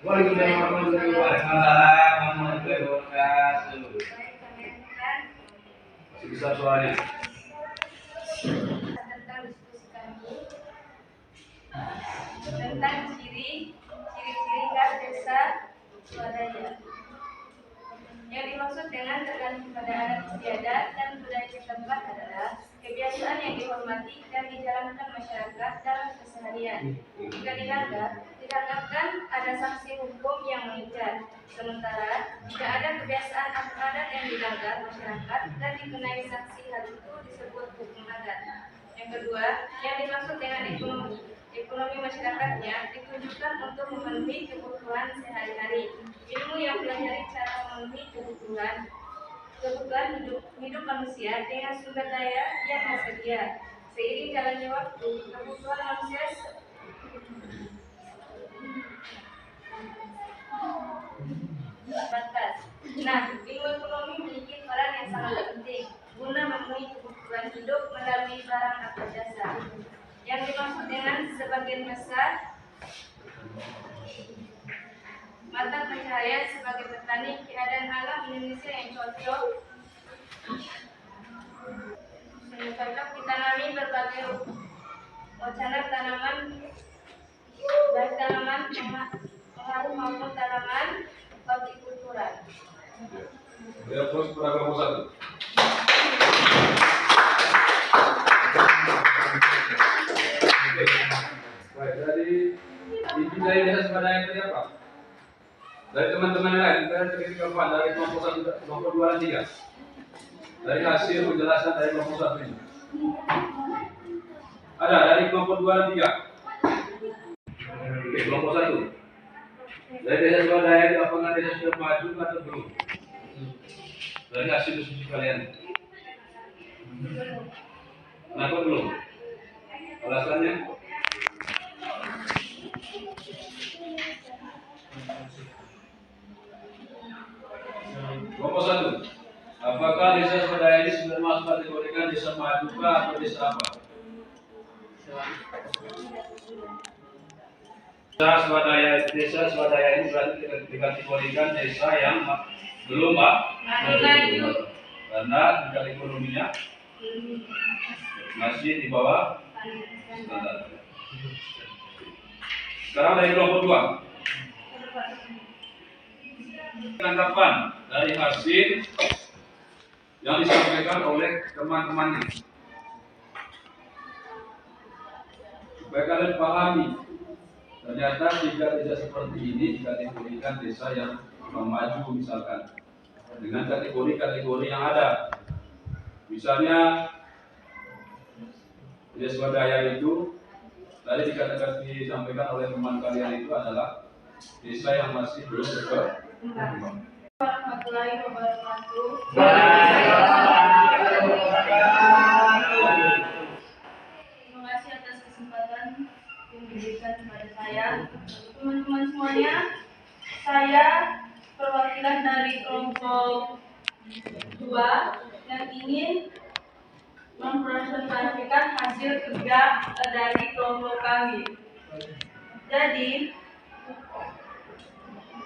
Waalaikumsalam warahmatullahi wabarakatuh. Besar suaranya. Tentang diskusi kami tentang ciri-ciri khas desa swadaya. Yang dimaksud dengan tergantung pada adat istiadat dan budaya setempat adalah kebiasaan yang dihormati dan dijalankan masyarakat dalam keseharian. Jika dianggapkan ada sanksi hukum yang mengikat. Sementara jika ada kebiasaan atau adat yang dilanggar masyarakat dan dikenai sanksi, hal itu disebut hukum adat. Yang kedua, yang dimaksud dengan ekonomi masyarakatnya ditujukan untuk memenuhi kebutuhan sehari-hari. Ilmu yang pelajari cara memenuhi kebutuhan hidup manusia dengan sumber daya yang tersedia. Seiring jalannya waktu, kebutuhan manusia batas. Nah, ilmu ekonomi memiliki peran yang sangat penting guna memenuhi kebutuhan hidup melalui barang atau jasa. Yang dimaksud dengan sebagian besar mata pencaharian sebagai petani, keadaan alam Indonesia yang cocok ditanami berbagai wacana tanaman, baik tanaman pengaruh maupun tanaman hortikultura. Ya, terus program satu. Baik, dari desa Swadaya tadi apa? Dari teman-teman lain, kita ketika dari kelompok 1, kelompok 2 dan 3. Dari hasil penjelasan dari kelompok 1 ini. Ada dari kelompok 2 dan 3. Oke, kelompok 1. Dari desa Swadaya itu apakah desa sudah maju atau belum? Dari hasil diskusi kalian. Kenapa belum? Alasannya? Kelompok 1. Apakah desa Swadaya ini sudah masuk kategorikan desa maju atau desa apa? Desa Swadaya ini berarti dikategorikan desa yang belum maju karena tingkat ekonominya masih di bawah standar. Sekarang dari kelompok 2. Tanggapan dari hasil yang disampaikan oleh teman-temannya supaya kalian pahami ternyata 3 desa seperti ini dikategorikan desa yang maju misalkan dengan kategori-kategori yang ada. Misalnya desa Swadaya itu tadi disampaikan oleh teman kalian itu adalah desa yang masih belum berkembang. Warahmatullahi wabarakatuh. Terima kasih atas kesempatan yang diberikan kepada saya. Teman-teman semuanya, saya perwakilan dari kelompok 2 yang ingin mempresentasikan hasil kerja dari kelompok kami. Jadi,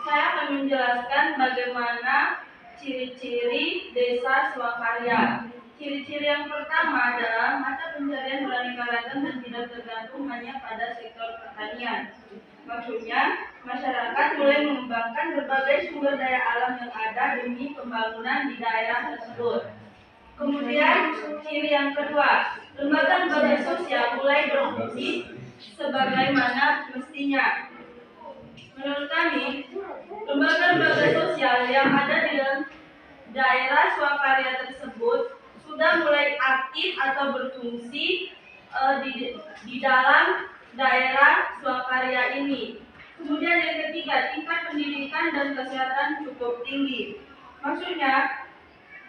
saya akan menjelaskan bagaimana ciri-ciri desa swakarya. Ciri-ciri yang pertama adalah mata pencarian beraneka ragam dan tidak tergantung hanya pada sektor pertanian. Maksudnya, masyarakat mulai mengembangkan berbagai sumber daya alam yang ada demi pembangunan di daerah tersebut. Kemudian, ciri yang kedua, lembaga-lembaga sosial mulai berfungsi sebagaimana mestinya. Menurut kami, lembaga-lembaga sosial yang ada di daerah swakarya tersebut sudah mulai aktif atau berfungsi di dalam daerah swakarya ini. Kemudian yang ketiga, tingkat pendidikan dan kesehatan cukup tinggi. Maksudnya,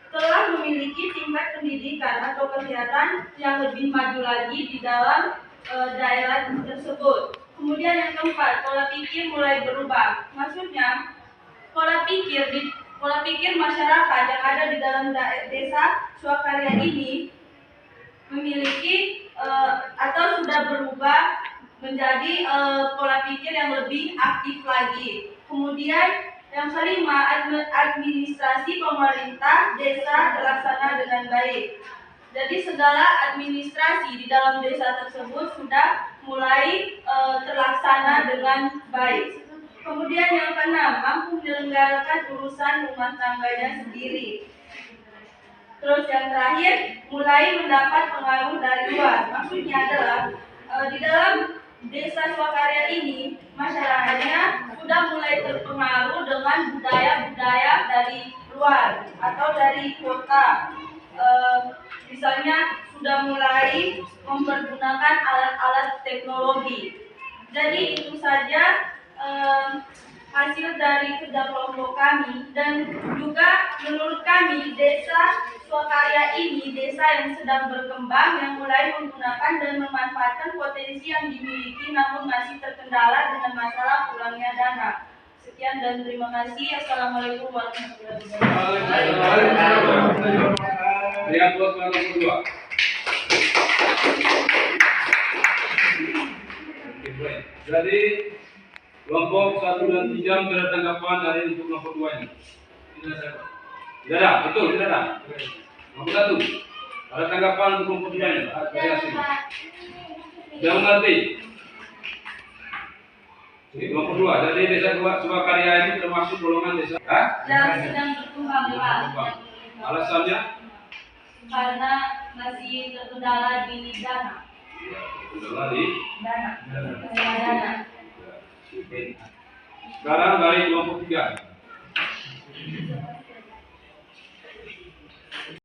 telah memiliki tingkat pendidikan atau kesehatan yang lebih maju lagi di dalam daerah tersebut. Kemudian yang keempat, pola pikir mulai berubah. Maksudnya, pola pikir masyarakat yang ada di dalam desa swakarya ini memiliki atau sudah berubah menjadi pola pikir yang lebih aktif lagi. Kemudian yang kelima, administrasi pemerintah desa terlaksana dengan baik. Jadi segala administrasi di dalam desa tersebut sudah mulai terlaksana dengan baik. Kemudian yang keenam, mampu menyelenggarakan urusan rumah tangganya sendiri. Terus yang terakhir, mulai mendapat pengaruh dari luar. Maksudnya adalah di dalam desa swakarya ini, masyarakatnya sudah mulai terpengaruh dengan budaya-budaya dari luar atau dari kota. Misalnya sudah mulai mempergunakan alat-alat teknologi. Jadi itu saja hasil dari kerja kelompok kami, dan juga menurut kami desa swakarya ini desa yang sedang berkembang, yang mulai menggunakan dan memanfaatkan potensi yang dimiliki namun masih terkendala dengan masalah kurangnya dana. Sekian dan terima kasih. Assalamualaikum warahmatullahi wabarakatuh. Lihat buat nomor kedua. Jadi kelompok 1 dan 3 tidak ada tanggapan dari untuk kelompok 2 ini. Tidak ada, betul tidak ada. Kelompok 1 ada tanggapan untuk kelompok 2 ini. Tidak mengerti. Kelompok 2 dari desa Swakarya ini termasuk golongan desa yang sedang berkembang, Pak. Alasannya Karena masih terkendala di dana. Terkendala di Dana. Sekarang dari kelompok 3.